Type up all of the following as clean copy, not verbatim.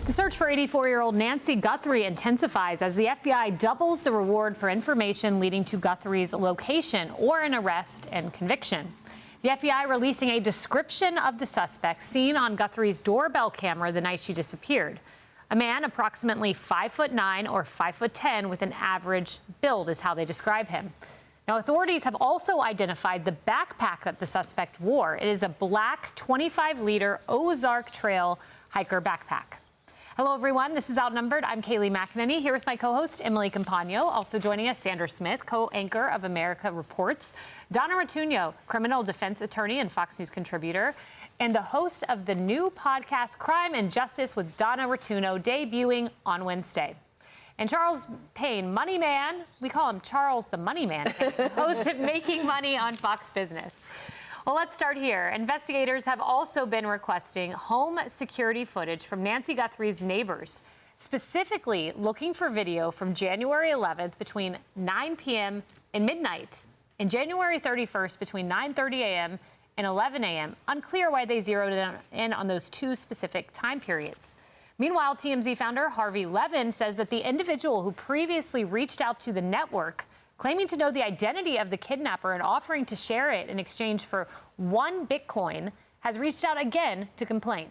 The search for 84-year-old Nancy Guthrie intensifies as the FBI doubles the reward for information leading to Guthrie's location or an arrest and conviction. The FBI releasing a description of the suspect seen on Guthrie's doorbell camera the night she disappeared. A man approximately 5'9" or 5'10" with an average build is how they describe him. Now, authorities have also identified the backpack that the suspect wore. It is a black 25-liter Ozark Trail hiker backpack. Hello, everyone. This is Outnumbered. I'm Kayleigh McEnany here with my co-host Emily Campagno. Also joining us, Sandra Smith, co-anchor of America Reports, Donna Rotunno, criminal defense attorney and Fox News contributor, and the host of the new podcast Crime and Justice with Donna Rotunno, debuting on Wednesday. And Charles Payne, Money Man, we call him Charles the Money Man, host of Making Money on Fox Business. Well, let's start here. Investigators have also been requesting home security footage from Nancy Guthrie's neighbors, specifically looking for video from January 11th between 9 p.m. and midnight and January 31st between 9:30 a.m. and 11 a.m. Unclear why they zeroed in on those two specific time periods. Meanwhile, TMZ founder Harvey Levin says that the individual who previously reached out to the network claiming to know the identity of the kidnapper and offering to share it in exchange for 1 Bitcoin, has reached out again to complain.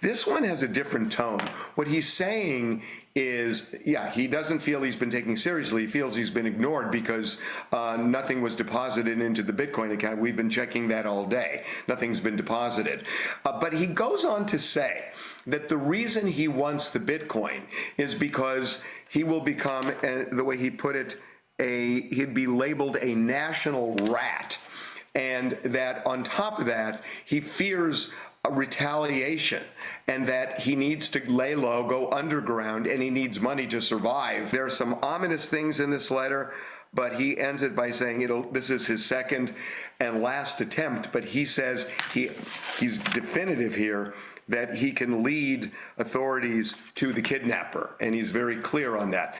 This one has a different tone. What he's saying is, yeah, he doesn't feel he's been taken seriously. He feels he's been ignored because nothing was deposited into the Bitcoin account. We've been checking that all day. Nothing's been deposited. But he goes on to say that the reason he wants the Bitcoin is because he will become, the way he put it, he'd be labeled a national rat. And that on top of that, he fears a retaliation and that he needs to lay low, go underground, and he needs money to survive. There are some ominous things in this letter, but he ends it by saying this is his second and last attempt, but he says he's definitive here that he can lead authorities to the kidnapper, and he's very clear on that.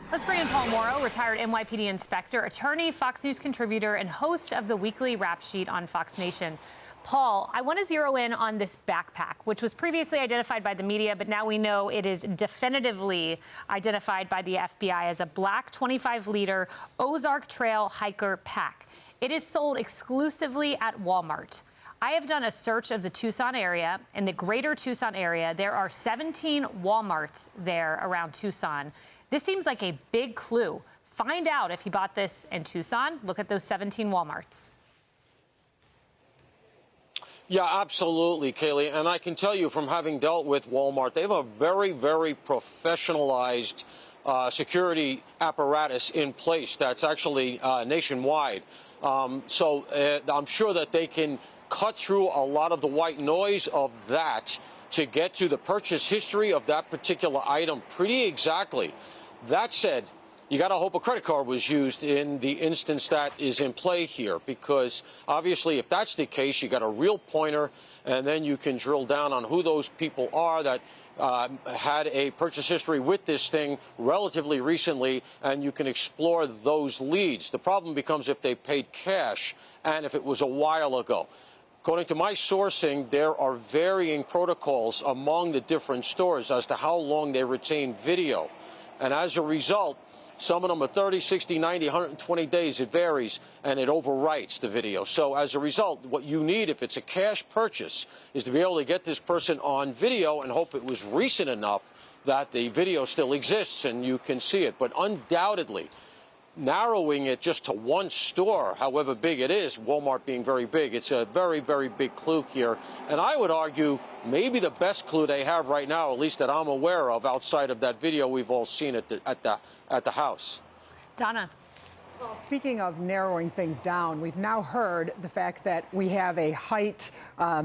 Let's bring in Paul Morrow, retired NYPD inspector, attorney, Fox News contributor, and host of the weekly rap sheet on Fox Nation. Paul, I want to zero in on this backpack, which was previously identified by the media, but now we know it is definitively identified by the FBI as a black 25-liter Ozark Trail hiker pack. It is sold exclusively at Walmart. I have done a search of the Tucson area. In the greater Tucson area, there are 17 Walmarts there around Tucson. This seems like a big clue. Find out if he bought this in Tucson. Look at those 17 Walmarts. Yeah, absolutely, Kayleigh. And I can tell you from having dealt with Walmart, they have a very, very professionalized security apparatus in place that's actually nationwide. So I'm sure that they can cut through a lot of the white noise of that to get to the purchase history of that particular item pretty exactly. That said, you got to hope a credit card was used in the instance that is in play here, because obviously if that's the case, you got a real pointer, and then you can drill down on who those people are that had a purchase history with this thing relatively recently, and you can explore those leads. The problem becomes if they paid cash and if it was a while ago. According to my sourcing, there are varying protocols among the different stores as to how long they retain video. And as a result, some of them are 30, 60, 90, 120 days. It varies, and it overwrites the video. So as a result, what you need, if it's a cash purchase, is to be able to get this person on video and hope it was recent enough that the video still exists and you can see it. But undoubtedly, narrowing it just to one store, however big it is, Walmart being very big, it's a very, very big clue here. And I would argue maybe the best clue they have right now, at least that I'm aware of, outside of that video we've all seen at the house. Donna. Well, speaking of narrowing things down, we've now heard the fact that we have a height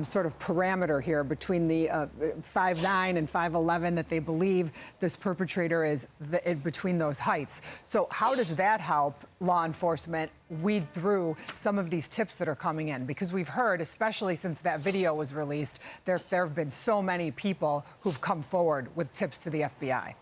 sort of parameter here between the 5'9" and 5'11" that they believe this perpetrator is between those heights. So how does that help law enforcement weed through some of these tips that are coming in? Because we've heard, especially since that video was released, there have been so many people who've come forward with tips to the FBI.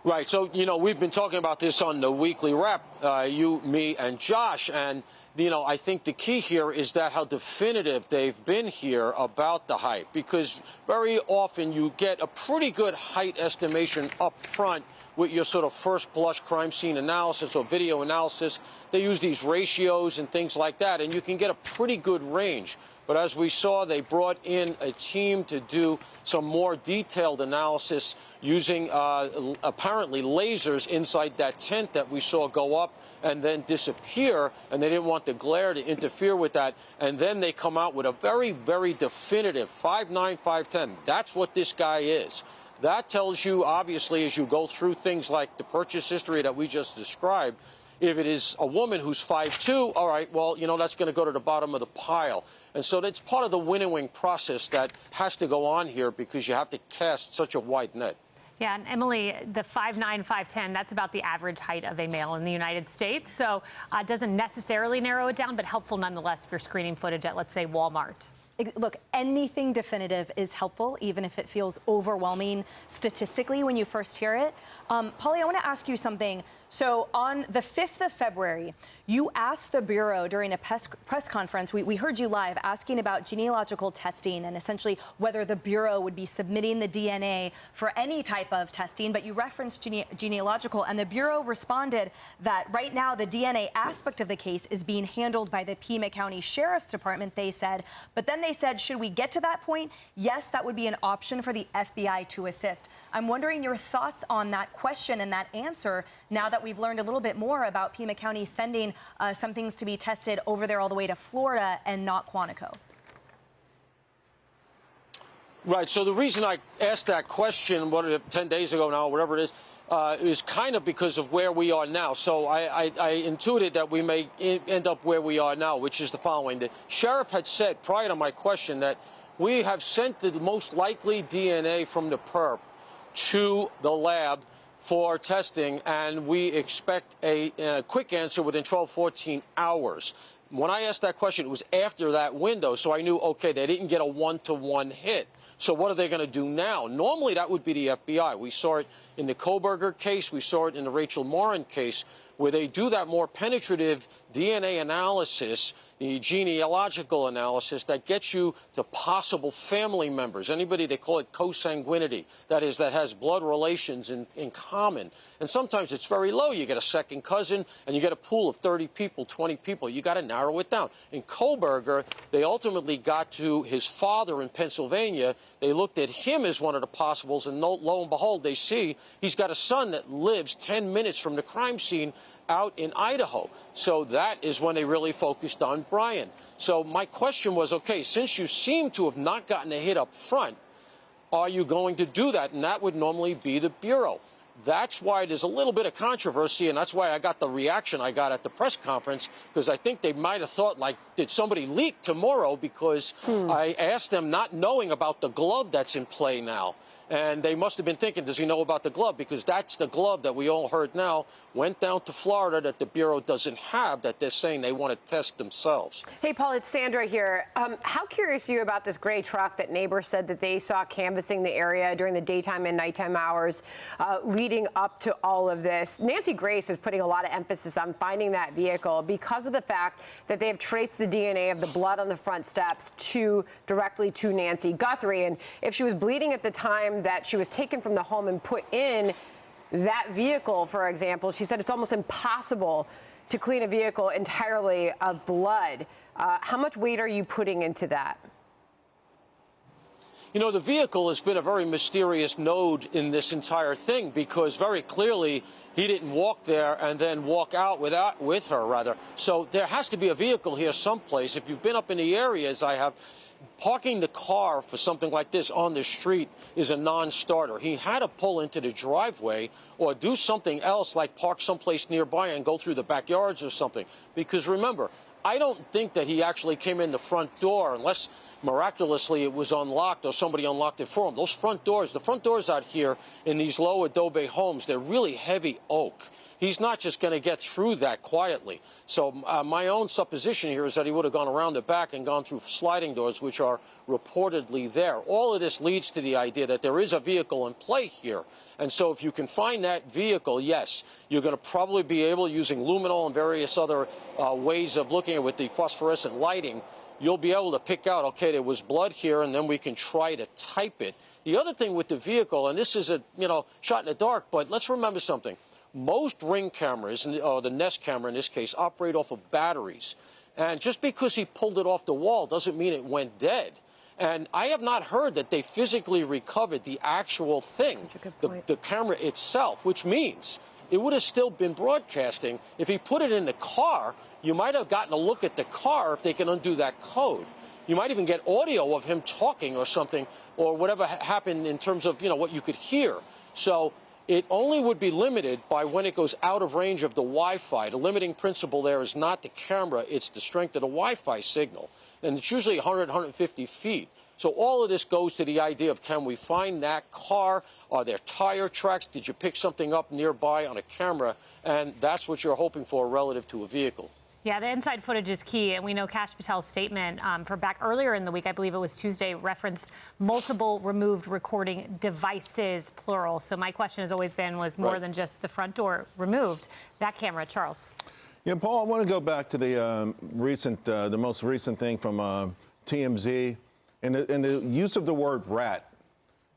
Right. So, you know, we've been talking about this on the weekly wrap, you, me, and Josh. And, you know, I think the key here is that how definitive they've been here about the height, because very often you get a pretty good height estimation up front with your sort of first blush crime scene analysis or video analysis. They use these ratios and things like that, and you can get a pretty good range. But as we saw, they brought in a team to do some more detailed analysis using apparently lasers inside that tent that we saw go up and then disappear, and they didn't want the glare to interfere with that. And then they come out with a very, very definitive 5'9", 5'10". That's what this guy is. That tells you, obviously, as you go through things like the purchase history that we just described, if it is a woman who's 5'2", all right, well, you know, that's going to go to the bottom of the pile. And so that's part of the winnowing process that has to go on here, because you have to cast such a wide net. Yeah, and Emily, the 5'9", 5'10", that's about the average height of a male in the United States. So it doesn't necessarily narrow it down, but helpful nonetheless for screening footage at, let's say, Walmart. Look, anything definitive is helpful, even if it feels overwhelming statistically when you first hear it. Polly, I want to ask you something. So on the 5th of February, you asked the Bureau during a press conference, we heard you live, asking about genealogical testing and essentially whether the Bureau would be submitting the DNA for any type of testing, but you referenced genealogical, and the Bureau responded that right now the DNA aspect of the case is being handled by the Pima County Sheriff's Department, they said. But then they said, should we get to that point, yes, that would be an option for the FBI to assist. I'm wondering your thoughts on that question and that answer now that we've learned a little bit more about Pima County sending some things to be tested over there all the way to Florida and not Quantico. Right. So the reason I asked that question, 10 days ago now, whatever it is kind of because of where we are now. So I intuited that we may end up where we are now, which is the following. The sheriff had said prior to my question that we have sent the most likely DNA from the perp to the lab for testing, and we expect a quick answer within 12, 14 hours. When I asked that question, it was after that window, so I knew, okay, they didn't get a one-to-one hit. So what are they going to do now? Normally, that would be the FBI. We saw it in the Koberger case. We saw it in the Rachel Morin case, where they do that more penetrative DNA analysis, the genealogical analysis that gets you to possible family members, anybody, they call it consanguinity, that is, that has blood relations in common. And sometimes it's very low. You get a second cousin, and you get a pool of 30 people, 20 people. You got to narrow it down. In Koberger, they ultimately got to his father in Pennsylvania. They looked at him as one of the possibles, and lo and behold, they see he's got a son that lives 10 minutes from the crime scene out in Idaho. So that is when they really focused on Brian. So my question was, okay, since you seem to have not gotten a hit up front, are you going to do that? And that would normally be the Bureau. That's why there's a little bit of controversy, and that's why I got the reaction I got at the press conference, because I think they might have thought, like, did somebody leak tomorrow? Because I asked them not knowing about the glove that's in play now. And they must have been thinking, does he know about the glove? Because that's the glove that we all heard now went down to Florida that the Bureau doesn't have, that they're saying they want to test themselves. Hey, Paul, it's Sandra here. How curious are you about this gray truck that neighbors said that they saw canvassing the area during the daytime and nighttime hours leading up to all of this? Nancy Grace is putting a lot of emphasis on finding that vehicle because of the fact that they have traced the DNA of the blood on the front steps directly to Nancy Guthrie. And if she was bleeding at the time that she was taken from the home and put in that vehicle, for example, she said it's almost impossible to clean a vehicle entirely of blood. How much weight are you putting into that? You know, the vehicle has been a very mysterious node in this entire thing, because very clearly he didn't walk there and then walk out with her. So there has to be a vehicle here someplace. If you've been up in the area, as I have, parking the car for something like this on the street is a non-starter. He had to pull into the driveway or do something else, like park someplace nearby and go through the backyards or something. Because remember, I don't think that he actually came in the front door unless miraculously it was unlocked or somebody unlocked it for him. Those front doors, the front doors out here in these low adobe homes, they're really heavy oak. He's not just going to get through that quietly. So my own supposition here is that he would have gone around the back and gone through sliding doors, which are are reportedly there. All of this leads to the idea that there is a vehicle in play here. And so if you can find that vehicle, yes, you're going to probably be able, using luminol and various other ways of looking at it with the phosphorescent lighting, you'll be able to pick out, okay, there was blood here, and then we can try to type it. The other thing with the vehicle, and this is a, shot in the dark, but let's remember something. Most Ring cameras, or the Nest camera in this case, operate off of batteries. And just because he pulled it off the wall doesn't mean it went dead. And I have not heard that they physically recovered the actual thing, the camera itself, which means it would have still been broadcasting. If he put it in the car, you might have gotten a look at the car if they can undo that code. You might even get audio of him talking or something, or whatever happened in terms of, what you could hear. So it only would be limited by when it goes out of range of the Wi-Fi. The limiting principle there is not the camera, it's the strength of the Wi-Fi signal. And it's usually 100, 150 feet. So all of this goes to the idea of, can we find that car? Are there tire tracks? Did you pick something up nearby on a camera? And that's what you're hoping for relative to a vehicle. Yeah, the inside footage is key, and we know Kash Patel's statement for back earlier in the week, I believe it was Tuesday, referenced multiple removed recording devices, plural. So my question has always been, was more than just the front door removed. That camera, Charles. Yeah, Paul, I want to go back to the the most recent thing from TMZ, and the use of the word rat.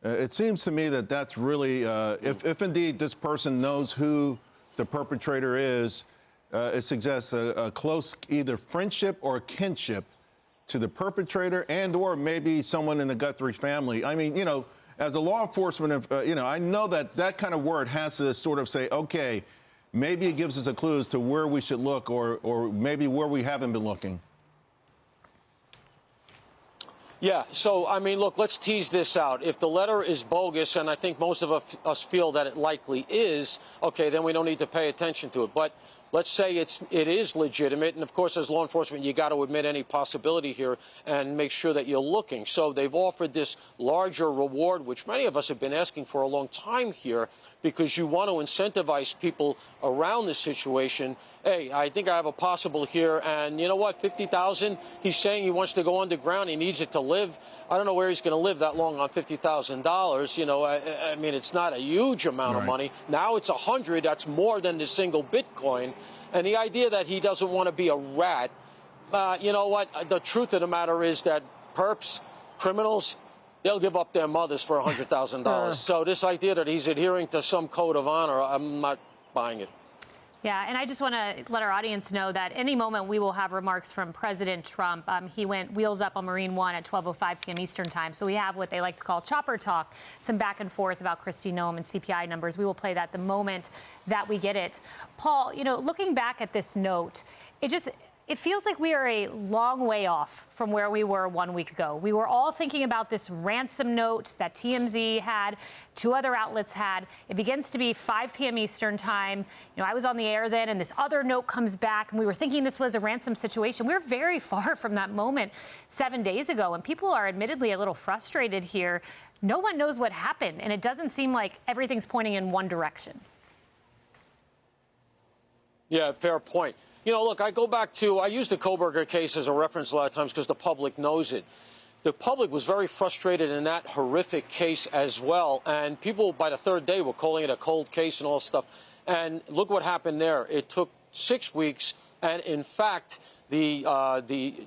It seems to me that that's really, if indeed this person knows who the perpetrator is, it suggests a close either friendship or kinship to the perpetrator and/or maybe someone in the Guthrie family. I mean, as a law enforcement, I know that that kind of word has to sort of say, okay, maybe it gives us a clue as to where we should look, or maybe where we haven't been looking. Yeah, so, I mean, look, let's tease this out. If the letter is bogus, and I think most of us feel that it likely is, okay, then we don't need to pay attention to it. But let's say it is legitimate, and of course, as law enforcement, you got to admit any possibility here and make sure that you're looking. So they've offered this larger reward, which many of us have been asking for a long time here, because you want to incentivize people around this situation. Hey, I think I have a possible here, and you know what, $50,000, he's saying he wants to go underground, he needs it to live. I don't know where he's going to live that long on $50,000. I mean, it's not a huge amount of money. Now it's 100, that's more than the single Bitcoin. And the idea that he doesn't want to be a rat, you know what, the truth of the matter is that perps, criminals, they'll give up their mothers for $100,000. So this idea that he's adhering to some code of honor, I'm not buying it. Yeah, and I just want to let our audience know that any moment we will have remarks from President Trump. He went wheels up on Marine One at 12:05 p.m. Eastern time. So we have what they like to call chopper talk, some back and forth about Kristi Noem and CPI numbers. We will play that the moment that we get it. Paul, looking back at this note, it feels like we are a long way off from where we were 1 week ago. We were all thinking about this ransom note that TMZ had, two other outlets had. It begins to be 5 p.m. Eastern time. I was on the air then, and this other note comes back, and we were thinking this was a ransom situation. We're very far from that moment 7 days ago, and people are admittedly a little frustrated here. No one knows what happened, and it doesn't seem like everything's pointing in one direction. Yeah, fair point. Look, I go back to, I use the Koberger case as a reference a lot of times because the public knows it. The public was very frustrated in that horrific case as well. And people, by the third day, were calling it a cold case and all this stuff. And look what happened there. It took 6 weeks. And in fact, the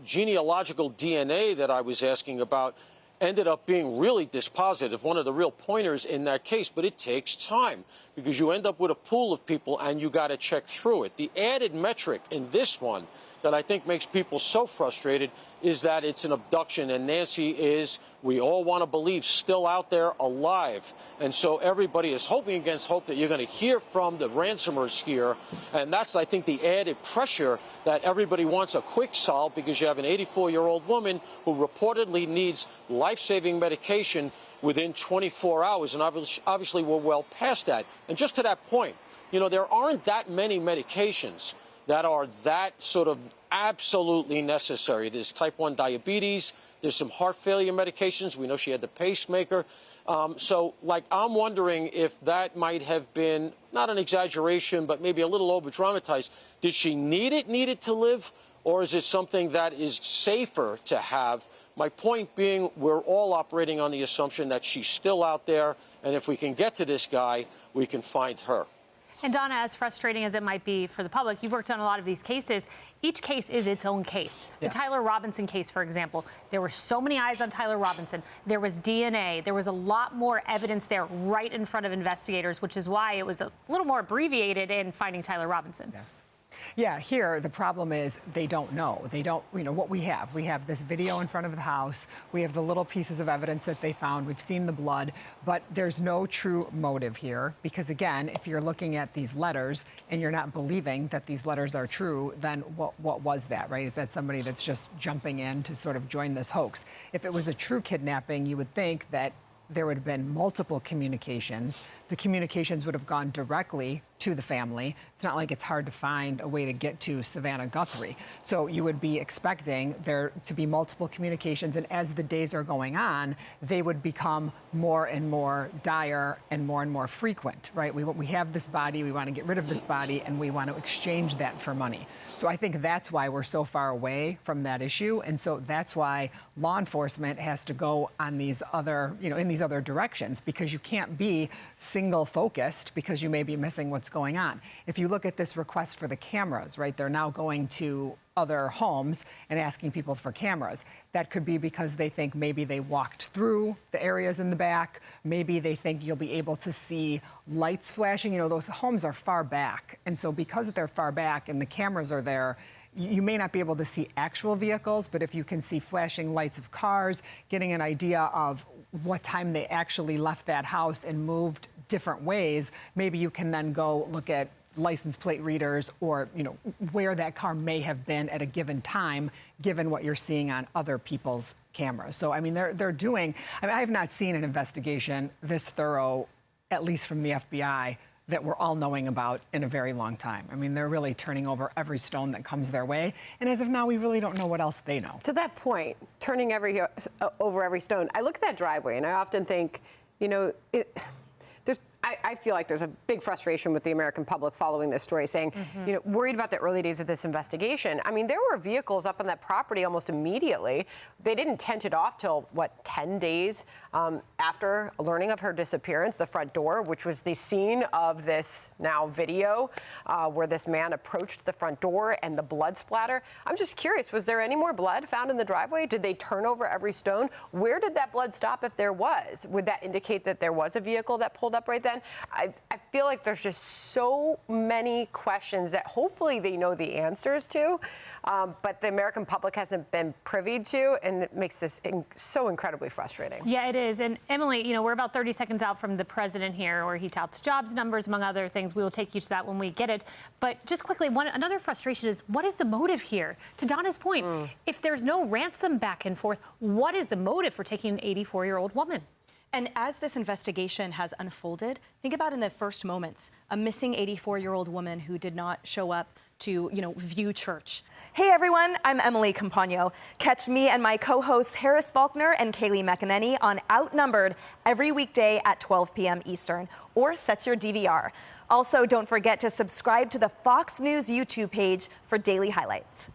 genealogical DNA that I was asking about ended up being really dispositive, one of the real pointers in that case. But it takes time because you end up with a pool of people and you got to check through it. The added metric in this one that I think makes people so frustrated is that it's an abduction, and Nancy is, we all want to believe, still out there alive. And so everybody is hoping against hope that you're going to hear from the ransomers here, and that's, I think, the added pressure that everybody wants a quick solve, because you have an 84-year-old woman who reportedly needs life-saving medication within 24 hours, and obviously we're well past that. And just to that point, there aren't that many medications that are that sort of absolutely necessary. There's type 1 diabetes. There's some heart failure medications. We know she had the pacemaker. So, I'm wondering if that might have been not an exaggeration, but maybe a little over-dramatized. Did she need it to live? or is it something that is safer to have? My point being, we're all operating on the assumption that she's still out there, and if we can get to this guy, we can find her. And Donna, as frustrating as it might be for the public, you've worked on a lot of these cases. Each case is its own case. Yeah. The Tyler Robinson case, for example, there were so many eyes on Tyler Robinson. There was DNA. There was a lot more evidence there right in front of investigators, which is why it was a little more abbreviated in finding Tyler Robinson. Yes. Yeah, here the problem is they don't know. They don't, what we have. We have this video in front of the house. We have the little pieces of evidence that they found. We've seen the blood, but there's no true motive here because, again, if you're looking at these letters and you're not believing that these letters are true, then what was that, right? Is that somebody that's just jumping in to sort of join this hoax? If it was a true kidnapping, you would think that there would have been multiple communications. The communications would have gone directly to the family. It's not like it's hard to find a way to get to Savannah Guthrie. So you would be expecting there to be multiple communications, and as the days are going on, they would become more and more dire and more frequent, right? We have this body, we want to get rid of this body, and we want to exchange that for money. So I think that's why we're so far away from that issue, and so that's why law enforcement has to go on these other, in these other directions, because you can't be single focused because you may be missing what's going on. If you look at this request for the cameras, right, they're now going to other homes and asking people for cameras. That could be because they think maybe they walked through the areas in the back. Maybe they think you'll be able to see lights flashing. Those homes are far back. And so because they're far back and the cameras are there, you may not be able to see actual vehicles, but if you can see flashing lights of cars, getting an idea of what time they actually left that house and moved different ways, maybe you can then go look at license plate readers or, where that car may have been at a given time, given what you're seeing on other people's cameras. So, they're doing, I have not seen an investigation this thorough, at least from the FBI, that we're all knowing about in a very long time. They're really turning over every stone that comes their way. And as of now, we really don't know what else they know. To that point, turning over every stone, I look at that driveway and I often think, I feel like there's a big frustration with the American public following this story, saying, worried about the early days of this investigation. There were vehicles up on that property almost immediately. They didn't tent it off till, 10 days after learning of her disappearance, the front door, which was the scene of this now video where this man approached the front door and the blood splatter. I'm just curious, was there any more blood found in the driveway? Did they turn over every stone? Where did that blood stop if there was? Would that indicate that there was a vehicle that pulled up right then? I feel like there's just so many questions that hopefully they know the answers to, but the American public hasn't been privy to, and it makes this so incredibly frustrating. Yeah, it is. And Emily, we're about 30 seconds out from the president here, where he touts jobs numbers, among other things. We will take you to that when we get it. But just quickly, another frustration is, what is the motive here? To Donna's point, if there's no ransom back and forth, what is the motive for taking an 84-year-old woman? And as this investigation has unfolded, think about in the first moments, a missing 84-year-old woman who did not show up to, view church. Hey everyone, I'm Emily Campagno. Catch me and my co-hosts Harris Faulkner and Kaylee McEnany on Outnumbered every weekday at 12 p.m. Eastern, or set your DVR. Also, don't forget to subscribe to the Fox News YouTube page for daily highlights.